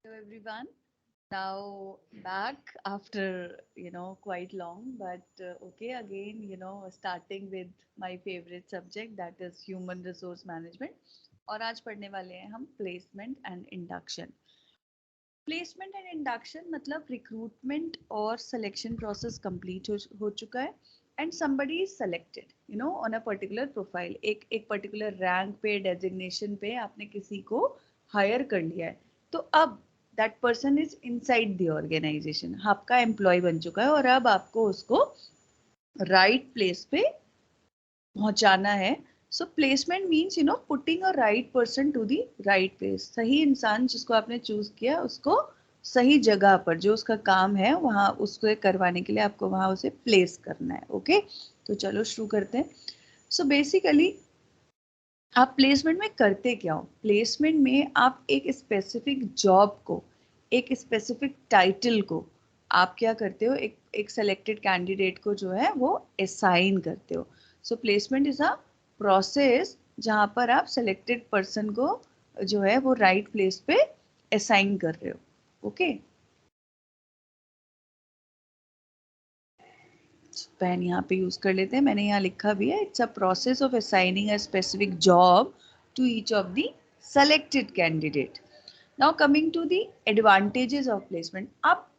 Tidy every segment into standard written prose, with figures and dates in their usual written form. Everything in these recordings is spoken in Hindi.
Hello everyone. Now back after quite long, but okay again starting with my favorite subject, that is human resource management. और आज पढ़ने वाले हैं हम placement and induction. Placement and induction मतलब रिक्रूटमेंट और सिलेक्शन प्रोसेस कंप्लीट हो चुका है and somebody is selected on a particular profile. एक पर्टिकुलर रैंक पे, डेजिग्नेशन पे आपने किसी को हायर कर लिया है. तो अब that person is inside the organisation, आपका एम्प्लॉय बन चुका है और अब आपको उसको राइट प्लेस पे पहुंचाना है. So placement means putting a right person to the right place. सही इंसान जिसको आपने चूज किया उसको सही जगह पर, जो उसका काम है वहां उसको करवाने के लिए आपको वहां उसे प्लेस करना है. ओके तो चलो शुरू करते हैं. सो बेसिकली आप प्लेसमेंट में करते क्या हो? प्लेसमेंट में आप एक स्पेसिफिक जॉब को, एक स्पेसिफिक टाइटल को आप क्या करते हो, एक सेलेक्टेड कैंडिडेट को जो है वो असाइन करते हो. सो प्लेसमेंट इज अ प्रोसेस जहां पर आप सेलेक्टेड पर्सन को जो है वो राइट प्लेस पे असाइन कर रहे हो. ओके पेन यहाँ पे यूज कर लेते हैं, मैंने यहाँ लिखा भी है. It's a process of assigning a specific job to each of the selected candidate. Now coming to the advantages of placement. आप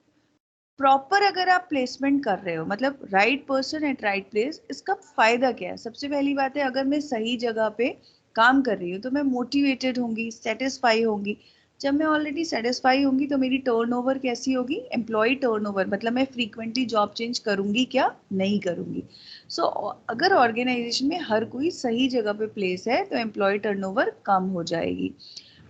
प्रॉपर अगर आप प्लेसमेंट कर रहे हो, मतलब right person at right place, इसका फायदा क्या है? सबसे पहली बात है, अगर मैं सही जगह पे काम कर रही हूँ तो मैं मोटिवेटेड होंगी, सेटिस्फाई होंगी. जब मैं ऑलरेडी सेटिस्फाई होंगी तो मेरी टर्नओवर कैसी होगी? एम्प्लॉय टर्नओवर, मतलब मैं फ्रीक्वेंटली जॉब चेंज करूंगी क्या? नहीं करूंगी. सो अगर ऑर्गेनाइजेशन में हर कोई सही जगह पे प्लेस है तो एम्प्लॉय टर्नओवर कम हो जाएगी.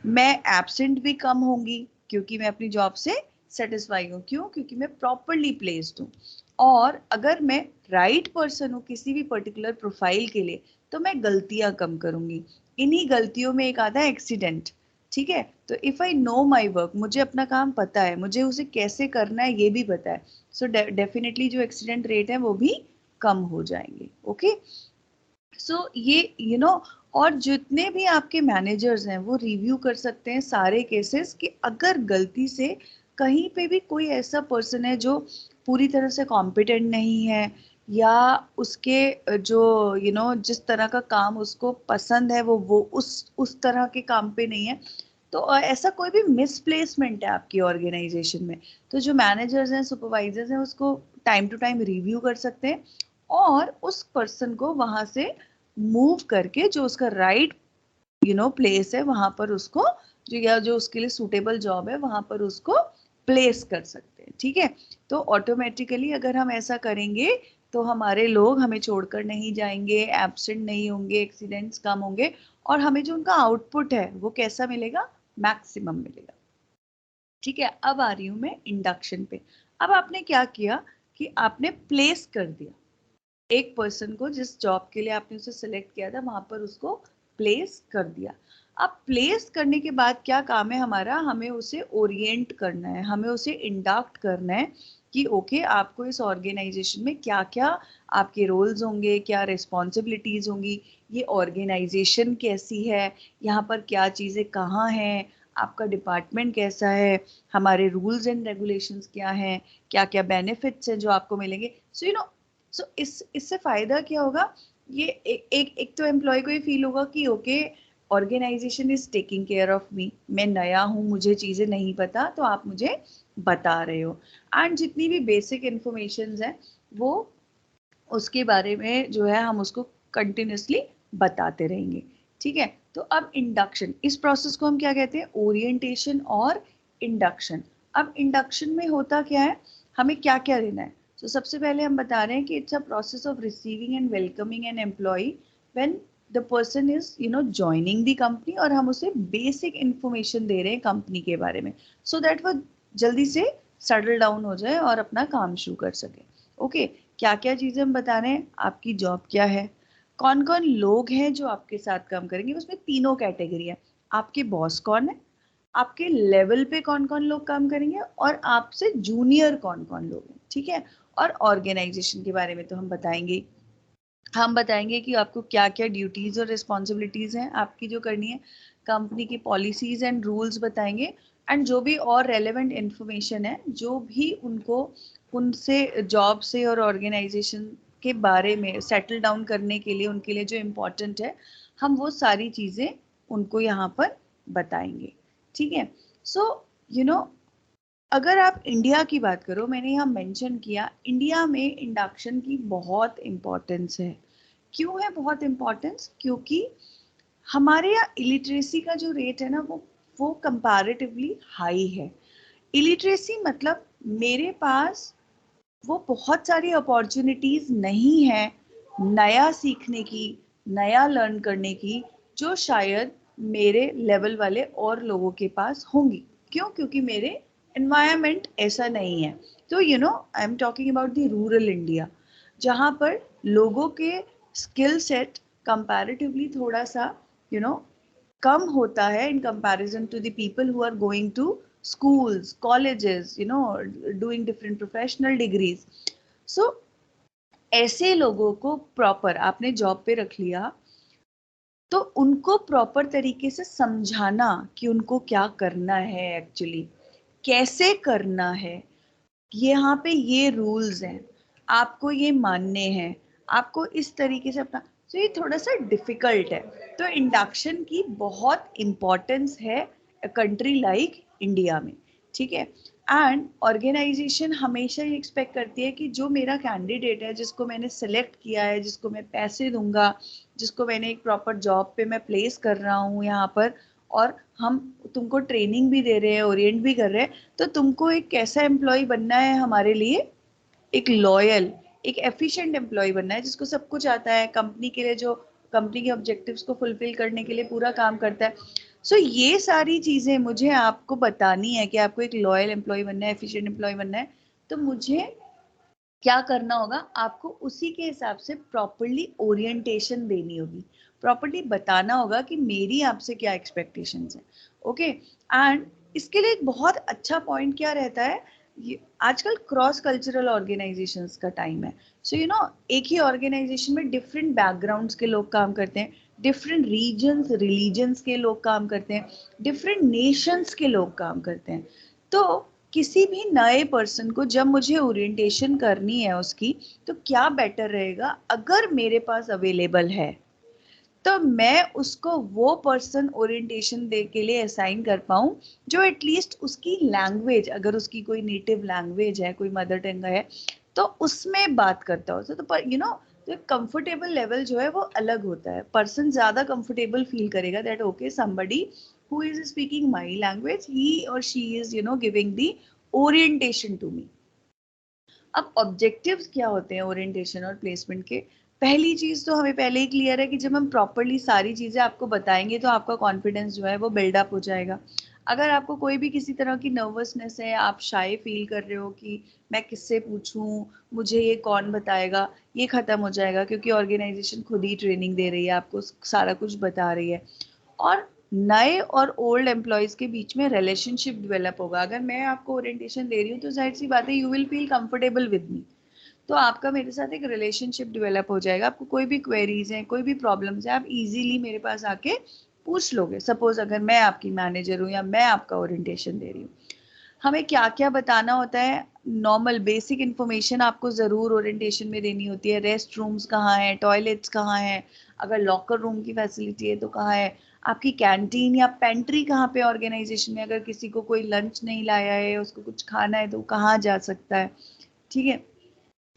मैं एब्सेंट भी कम होंगी क्योंकि मैं अपनी जॉब से सेटिस्फाई हूँ. क्यों? क्योंकि मैं प्रॉपरली प्लेस्ड हूँ. और अगर मैं राइट पर्सन हूँ किसी भी पर्टिकुलर प्रोफाइल के लिए तो मैं गलतियां कम करूंगी. इन्हीं गलतियों में एक आता है एक्सीडेंट. ठीक है, तो if I know my work, मुझे अपना काम पता है, मुझे उसे कैसे करना है ये भी पता है, सो डेफिनेटली जो एक्सीडेंट रेट है वो भी कम हो जाएंगे. ओके सो ये और जितने भी आपके मैनेजर्स हैं वो रिव्यू कर सकते हैं सारे केसेस कि अगर गलती से कहीं पे भी कोई ऐसा पर्सन है जो पूरी तरह से कॉम्पिटेंट नहीं है, या उसके जो जिस तरह का काम उसको पसंद है वो उस तरह के काम पे नहीं है, तो ऐसा कोई भी मिसप्लेसमेंट है आपकी ऑर्गेनाइजेशन में, तो जो मैनेजर्स हैं, सुपरवाइजर्स हैं, उसको टाइम टू टाइम रिव्यू कर सकते हैं और उस पर्सन को वहां से मूव करके जो उसका राइट प्लेस है वहां पर उसको जो उसके लिए सूटेबल जॉब है वहां पर उसको प्लेस कर सकते हैं. ठीक है, तो ऑटोमेटिकली अगर हम ऐसा करेंगे तो हमारे लोग हमें छोड़कर नहीं जाएंगे, एब्सेंट नहीं होंगे, एक्सीडेंट्स कम होंगे और हमें जो उनका आउटपुट है वो कैसा मिलेगा? मैक्सिमम मिलेगा. ठीक है, अब आ रही हूं मैं इंडक्शन पे. अब आपने क्या किया कि आपने प्लेस कर दिया एक पर्सन को, जिस जॉब के लिए आपने उसे सिलेक्ट किया था वहां पर उसको प्लेस कर दिया. अब प्लेस करने के बाद क्या काम है हमारा? हमें उसे ओरिएंट करना है, हमें उसे इंडक्ट करना है कि ओके आपको इस ऑर्गेनाइजेशन में क्या क्या आपके रोल्स होंगे, क्या रिस्पॉन्सिबिलिटीज होंगी, ये ऑर्गेनाइजेशन कैसी है, यहाँ पर क्या चीज़ें कहाँ हैं, आपका डिपार्टमेंट कैसा है, हमारे रूल्स एंड रेगुलेशंस क्या हैं, क्या क्या बेनिफिट्स हैं जो आपको मिलेंगे. सो सो इससे फायदा क्या होगा? ये एक तो एम्प्लॉय को ये फील होगा कि okay organisation is taking care of me, मैं नया हूँ, मुझे चीजें नहीं पता तो आप मुझे बता रहे हो. एंड जितनी भी बेसिक इंफॉर्मेशन है वो उसके बारे में जो है हम उसको कंटिन्यूसली बताते रहेंगे. ठीक है, तो अब इंडक्शन, इस प्रोसेस को हम क्या कहते हैं? ओरिएंटेशन और इंडक्शन. अब इंडक्शन में होता क्या है, हमें क्या क्या लेना है? तो सबसे पहले हम बता रहे हैं कि it's a process of receiving and welcoming an employee when the person is joining the company, और हम उसे बेसिक इंफॉर्मेशन दे रहे हैं कंपनी के बारे में सो दैट वो जल्दी से सेटल डाउन हो जाए और अपना काम शुरू कर सके. ओके क्या क्या चीजें हम बता रहे हैं? आपकी जॉब क्या है, कौन कौन लोग हैं जो आपके साथ काम करेंगे, उसमें तीनों कैटेगरी है. आपके बॉस कौन है, आपके लेवल पे कौन कौन लोग काम करेंगे, और आपसे जूनियर कौन कौन लोग हैं. ठीक है, और ऑर्गेनाइजेशन के बारे में तो हम बताएंगे. हम बताएंगे कि आपको क्या क्या ड्यूटीज और रिस्पॉन्सिबिलिटीज हैं आपकी जो करनी है, कंपनी की पॉलिसीज एंड रूल्स बताएंगे एंड जो भी और रेलेवेंट इंफॉर्मेशन है, जो भी उनको उनसे जॉब से और ऑर्गेनाइजेशन के बारे में सेटल डाउन करने के लिए उनके लिए जो इम्पोर्टेंट है, हम वो सारी चीज़ें उनको यहाँ पर बताएंगे। ठीक है। सो यू नो, अगर आप इंडिया की बात करो, मैंने यहाँ मेंशन किया इंडिया में इंडक्शन की बहुत इम्पोर्टेंस है। क्यों है बहुत इम्पोर्टेंस? क्योंकि हमारे यहाँ इलिटरेसी का जो रेट है ना, वो कंपैरेटिवली हाई है। इलिटरेसी मतलब मेरे पास वो बहुत सारी अपॉर्चुनिटीज नहीं है नया सीखने की, नया लर्न करने की, जो शायद मेरे लेवल वाले और लोगों के पास होंगी। क्यों? क्योंकि मेरे एनवायरनमेंट ऐसा नहीं है। तो I am talking about the rural India, जहाँ पर लोगों के स्किल सेट कंपैरेटिवली थोड़ा सा यू नो कम होता है in comparison to the people who are going to schools, colleges, doing different professional degrees. So ऐसे लोगों को प्रॉपर आपने जॉब पे रख लिया, तो उनको प्रॉपर तरीके से समझाना कि उनको क्या करना है, एक्चुअली कैसे करना है, यहाँ पे ये रूल्स हैं, आपको ये मानने हैं, आपको इस तरीके से अपना। तो ये थोड़ा सा डिफिकल्ट है। तो इंडक्शन की बहुत इम्पोर्टेंस है कंट्री लाइक इंडिया में। ठीक है। एंड ऑर्गेनाइजेशन हमेशा ये एक्सपेक्ट करती है कि जो मेरा कैंडिडेट है, जिसको मैंने सेलेक्ट किया है, जिसको मैं पैसे दूंगा, जिसको मैंने एक प्रॉपर जॉब पे मैं प्लेस कर रहा हूँ यहाँ पर, और हम तुमको ट्रेनिंग भी दे रहे हैं, ओरिएंट भी कर रहे हैं, तो तुमको एक कैसा एम्प्लॉय बनना है हमारे लिए? एक लॉयल, एक एफिशिएंट एम्प्लॉय बनना है, जिसको सब कुछ आता है, कंपनी के लिए, जो कंपनी के ऑब्जेक्टिव्स को फुलफिल करने के लिए पूरा काम करता है। सो ये सारी चीजें मुझे आपको बतानी है कि आपको एक लॉयल एम्प्लॉय बनना है, एफिशिएंट एम्प्लॉय बनना है, तो मुझे क्या करना होगा? आपको उसी के हिसाब से प्रॉपरली ओरिएंटेशन देनी होगी, प्रॉपरली बताना होगा कि मेरी आपसे क्या एक्सपेक्टेशंस है। ओके। एंड इसके लिए एक बहुत अच्छा पॉइंट क्या रहता है, आजकल क्रॉस कल्चरल ऑर्गेनाइजेशंस का टाइम है। सो एक ही ऑर्गेनाइजेशन में डिफरेंट बैकग्राउंड्स के लोग काम करते हैं, डिफरेंट रीजन्स रिलीजन्स के लोग काम करते हैं, डिफरेंट नेशंस के लोग काम करते हैं। तो किसी भी नए पर्सन को जब मुझे ओरिएंटेशन करनी है उसकी, तो क्या बेटर रहेगा, अगर मेरे पास अवेलेबल है तो मैं उसको वो पर्सन ओरिएंटेशन दे के लिए असाइन कर पाऊँ जो एटलीस्ट उसकी लैंग्वेज, अगर उसकी कोई नेटिव लैंग्वेज है, कोई मदर टंग है, तो उसमें बात करता हो। तो पर तो कंफर्टेबल लेवल जो है वो अलग होता है। पर्सन ज्यादा कंफर्टेबल फील करेगा that okay, somebody who is speaking my language, he or she is giving the orientation to me. अब ऑब्जेक्टिव्स क्या होते हैं ओरिएंटेशन और प्लेसमेंट के? पहली चीज तो हमें पहले ही क्लियर है कि जब हम प्रॉपरली सारी चीजें आपको बताएंगे तो आपका कॉन्फिडेंस जो है वो बिल्डअप हो जाएगा। अगर आपको कोई भी किसी तरह की नर्वसनेस है, आप शाय फील कर रहे हो कि मैं किससे पूछूं, मुझे ये कौन बताएगा, ये खत्म हो जाएगा, क्योंकि ऑर्गेनाइजेशन खुद ही ट्रेनिंग दे रही है, आपको सारा कुछ बता रही है। और नए और ओल्ड एम्प्लॉयज के बीच में रिलेशनशिप डेवलप होगा। अगर मैं आपको ओरिएंटेशन दे रही हूँ तो जाहिर सी बात है you will feel comfortable with me, तो आपका मेरे साथ एक रिलेशनशिप डेवलप हो जाएगा। आपको कोई भी क्वेरीज हैं, कोई भी प्रॉब्लम्स है, आप इजीली मेरे पास आके पूछ लोगे। सपोज अगर मैं आपकी मैनेजर हूँ या मैं आपका ओरिएंटेशन दे रही हूँ, हमें क्या क्या बताना होता है? नॉर्मल बेसिक इन्फॉर्मेशन आपको ज़रूर ओरिएंटेशन में देनी होती है। रेस्ट रूम्स कहाँ हैं, टॉयलेट्स कहाँ हैं, अगर लॉकर रूम की फैसिलिटी है तो कहाँ है, आपकी कैंटीन या पेंट्री कहाँ पे ऑर्गेनाइजेशन में, अगर किसी को कोई लंच नहीं लाया है, उसको कुछ खाना है तो कहाँ जा सकता है। ठीक है।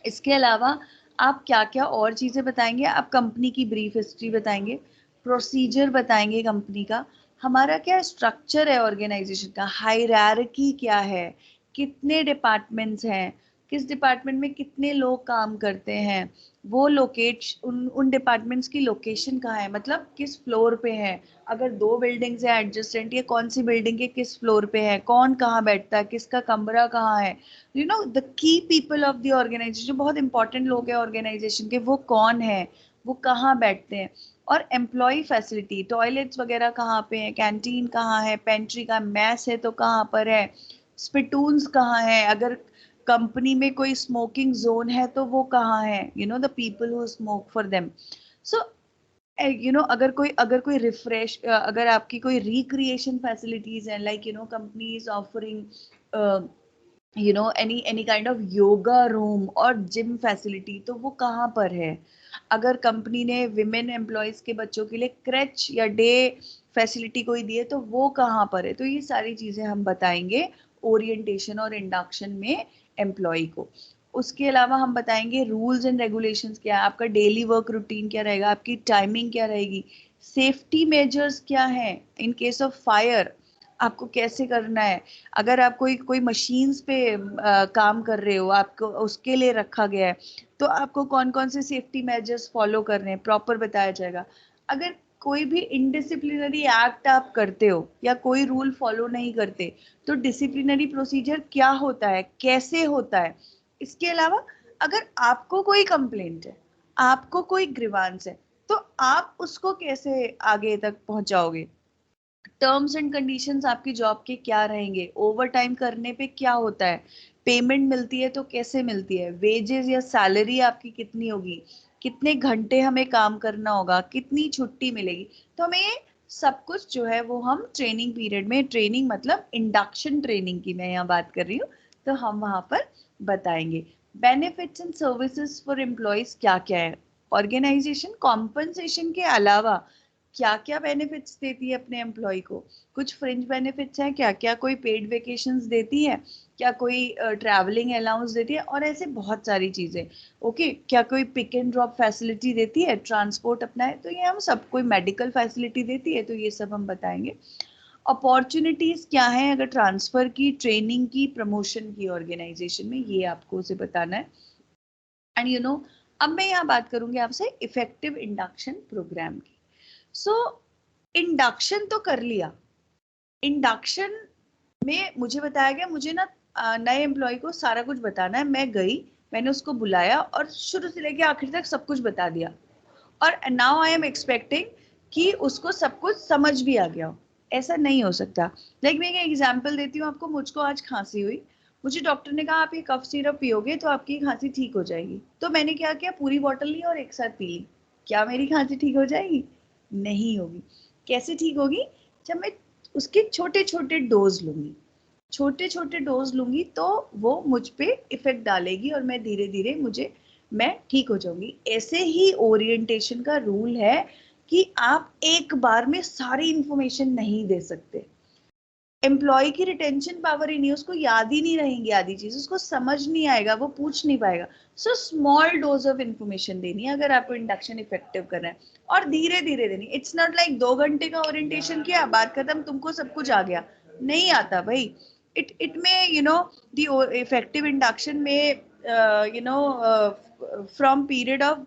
इसके अलावा आप क्या क्या और चीज़ें बताएंगे? आप कंपनी की ब्रीफ हिस्ट्री बताएंगे, प्रोसीजर बताएंगे कंपनी का, हमारा क्या स्ट्रक्चर है ऑर्गेनाइजेशन का, हायरार्की क्या है, कितने डिपार्टमेंट्स हैं, किस डिपार्टमेंट में कितने लोग काम करते हैं, वो उन डिपार्टमेंट्स की लोकेशन कहाँ है, मतलब किस फ्लोर पे है, अगर दो बिल्डिंग्स है एडजेसेंट, ये कौन सी बिल्डिंग के किस फ्लोर पे है, कौन कहाँ बैठता है, किसका कमरा कहाँ है, the key people of the organisation, बहुत इंपॉर्टेंट लोग हैं ऑर्गेनाइजेशन के, वो कौन है, वो कहाँ बैठते हैं, और एम्प्लॉय फैसिलिटी, टॉयलेट्स वगैरह कहाँ पे है, कैंटीन कहाँ है, पेंट्री का मैस है तो कहाँ पर है, स्पिटून्स कहाँ है, अगर कंपनी में कोई स्मोकिंग जोन है तो वो कहाँ है, the people who smoke for them. So अगर कोई रिफ्रेश, अगर आपकी कोई रिक्रिएशन फैसिलिटीज है, like company is offering any kind of yoga room और जिम फैसिलिटी, तो वो कहाँ पर है? अगर कंपनी ने विमेन एम्प्लॉयज के बच्चों के लिए क्रेच या डे फैसिलिटी कोई दी है, तो वो कहाँ पर है? तो ये सारी चीजें हम बताएंगे ओरिएंटेशन और इंडक्शन में एम्प्लॉय को। उसके अलावा हम बताएंगे रूल्स एंड रेगुलेशंस क्या है, आपका डेली वर्क रूटीन क्या रहेगा, आपकी टाइमिंग क्या रहेगी, सेफ्टी मेजर्स क्या है, इन केस ऑफ फायर आपको कैसे करना है, अगर आप कोई मशीन्स पे काम कर रहे हो, आपको उसके लिए रखा गया है, तो आपको कौन कौन से सेफ्टी मेजर्स फॉलो करने हैं प्रॉपर बताया जाएगा। अगर कोई भी इनडिसिप्लिनरी एक्ट आप करते हो या कोई रूल फॉलो नहीं करते, तो डिसिप्लिनरी प्रोसीजर क्या होता है, कैसे होता है। इसके अलावा अगर आपको कोई कंप्लेंट है, आपको कोई ग्रीवांस है, तो आप उसको कैसे आगे तक पहुंचाओगे, टर्म्स एंड कंडीशंस आपकी जॉब के क्या रहेंगे, ओवर टाइम करने पे क्या होता है, पेमेंट मिलती है तो कैसे मिलती है, वेजेस या सैलरी आपकी कितनी होगी, कितने घंटे हमें काम करना होगा, कितनी छुट्टी मिलेगी। तो हमें ये सब कुछ जो है वो हम ट्रेनिंग पीरियड में, ट्रेनिंग मतलब इंडक्शन ट्रेनिंग की मैं यहाँ बात कर रही हूँ, तो हम वहां पर बताएंगे। Benefits and services for employees क्या क्या है, ऑर्गेनाइजेशन कॉम्पनसेशन के अलावा क्या क्या बेनिफिट्स देती है अपने एम्प्लॉय को, कुछ फ्रिंज बेनिफिट्स हैं क्या, क्या कोई पेड वेकेशंस देती है, क्या कोई ट्रैवलिंग अलाउंस देती है, और ऐसे बहुत सारी चीजें। ओके, क्या कोई पिक एंड ड्रॉप फैसिलिटी देती है, ट्रांसपोर्ट अपना है, तो ये हम सब, कोई मेडिकल फैसिलिटी देती है, तो ये सब हम बताएंगे। अपॉर्चुनिटीज क्या है अगर ट्रांसफर की, ट्रेनिंग की, प्रमोशन की ऑर्गेनाइजेशन में, ये आपको उसे बताना है। एंड अब मैं यहाँ बात करूंगी आपसे इफेक्टिव इंडक्शन प्रोग्राम की। सो इंडक्शन तो कर लिया, इंडक्शन में मुझे बताया गया, मुझे ना नए एम्प्लॉय को सारा कुछ बताना है। मैं गई, मैंने उसको बुलाया और शुरू से लेके आखिर तक सब कुछ बता दिया, और नाउ आई एम एक्सपेक्टिंग कि उसको सब कुछ समझ भी आ गया हो। ऐसा नहीं हो सकता। लाइक मैं एक एग्जांपल देती हूँ आपको, मुझको आज खांसी हुई, मुझे डॉक्टर ने कहा आप ये कफ सिरप पियोगे तो आपकी खांसी ठीक हो जाएगी, तो मैंने क्या किया, पूरी बोतल ली और एक साथ पी ली। क्या मेरी खांसी ठीक हो जाएगी? नहीं होगी। कैसे ठीक होगी? जब मैं उसके छोटे छोटे डोज लूंगी, छोटे छोटे डोज लूंगी, तो वो मुझ पे इफेक्ट डालेगी और मैं धीरे धीरे मैं ठीक हो जाऊंगी। ऐसे ही ओरिएंटेशन का रूल है कि आप एक बार में सारी इंफॉर्मेशन नहीं दे सकते। एम्प्लॉय की रिटेंशन पावर ही नहीं, उसको याद ही नहीं रहेंगी आधी चीज, उसको समझ नहीं आएगा, वो पूछ नहीं पाएगा। So small dose of information देनी है अगर आपको इंडक्शन इफेक्टिव करना है, और धीरे धीरे देनी। इट्स नॉट लाइक 2 घंटे का ओरिएंटेशन किया, बात खत्म, तुमको सब कुछ आ गया। नहीं आता भाई। इट में द इफेक्टिव इंडक्शन में from period of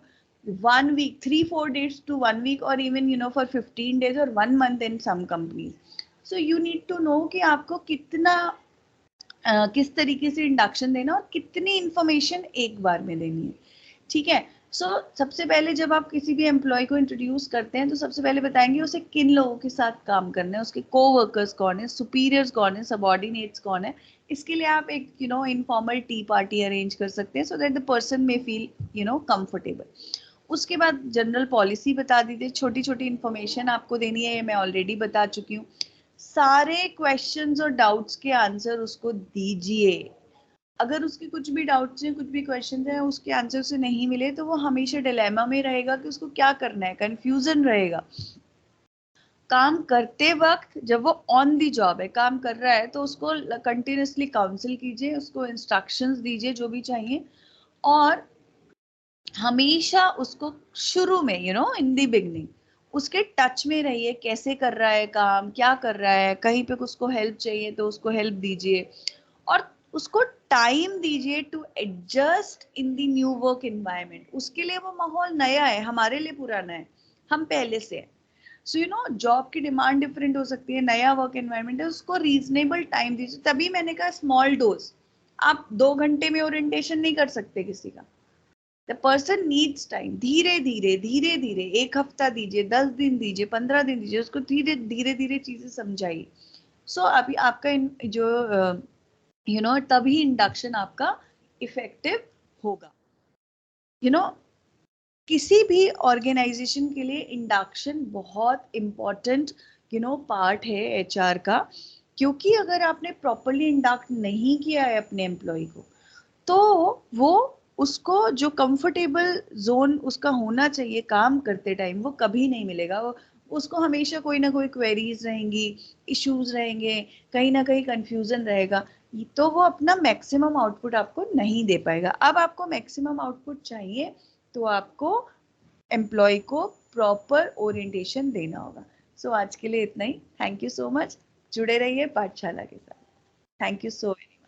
1 week, 3-4 days to 1 week, or even for 15 days or 1 month in some companies. So you need to know कि आपको कितना किस तरीके से इंडक्शन देना और कितनी इंफॉर्मेशन एक बार में देनी है। ठीक है। सबसे पहले जब आप किसी भी एम्प्लॉय को इंट्रोड्यूस करते हैं, तो सबसे पहले बताएंगे उसे किन लोगों के साथ काम करना है, उसके को-वर्कर्स कौन है, सुपीरियर्स कौन है, सबॉर्डिनेट्स कौन है। इसके लिए आप एक इनफॉर्मल टी पार्टी अरेंज कर सकते हैं, सो दैट द पर्सन में फील कंफर्टेबल। उसके बाद जनरल पॉलिसी बता दीजिए, छोटी छोटी इंफॉर्मेशन आपको देनी है, ये मैं ऑलरेडी बता चुकी हूँ। सारे क्वेश्चंस और डाउट्स के आंसर उसको दीजिए। अगर उसके कुछ भी डाउट्स हैं, कुछ भी क्वेश्चंस हैं, उसके आंसर से नहीं मिले, तो वो हमेशा डिलेमा में रहेगा कि उसको क्या करना है, कंफ्यूजन रहेगा। काम करते वक्त जब वो ऑन दी जॉब है, काम कर रहा है, तो उसको कंटिन्यूसली काउंसिल कीजिए, उसको इंस्ट्रक्शंस दीजिए जो भी चाहिए, और हमेशा उसको शुरू में इन दी बिगनिंग उसके टच में रहिए, कैसे कर रहा है काम, क्या कर रहा है, कहीं पे उसको हेल्प चाहिए तो उसको हेल्प दीजिए, और उसको टाइम दीजिए to adjust in the new work environment. उसके लिए वो माहौल नया है, हमारे लिए पुराना है, हम पहले से है। सो जॉब की डिमांड डिफरेंट हो सकती है, नया वर्क एनवायरनमेंट है, उसको रीजनेबल टाइम दीजिए। तभी मैंने कहा स्मॉल डोज। आप 2 घंटे में ओरिएंटेशन नहीं कर सकते किसी का। द पर्सन नीड्स टाइम, धीरे धीरे धीरे धीरे, 1 हफ्ता दीजिए, 10 दिन दीजिए, 15 दिन दीजिए, उसको धीरे धीरे धीरे चीजें समझाइए। सो अभी आपका जो तभी इंडक्शन आपका इफेक्टिव होगा। किसी भी ऑर्गेनाइजेशन के लिए इंडक्शन बहुत इम्पोर्टेंट पार्ट है एचआर का, क्योंकि अगर आपने प्रॉपरली इंडक्ट नहीं किया है अपने एम्प्लॉय को, तो वो उसको जो कंफर्टेबल जोन उसका होना चाहिए काम करते टाइम वो कभी नहीं मिलेगा। उसको हमेशा कोई ना कोई क्वेरीज रहेंगी, इश्यूज रहेंगे, कहीं ना कहीं कंफ्यूजन रहेगा, तो वो अपना मैक्सिमम आउटपुट आपको नहीं दे पाएगा। अब आपको मैक्सिमम आउटपुट चाहिए तो आपको एम्प्लॉय को प्रॉपर ओरिएंटेशन देना होगा। सो आज के लिए इतना ही। थैंक यू सो मच, जुड़े रहिए पाठशाला के साथ। Thank you so much.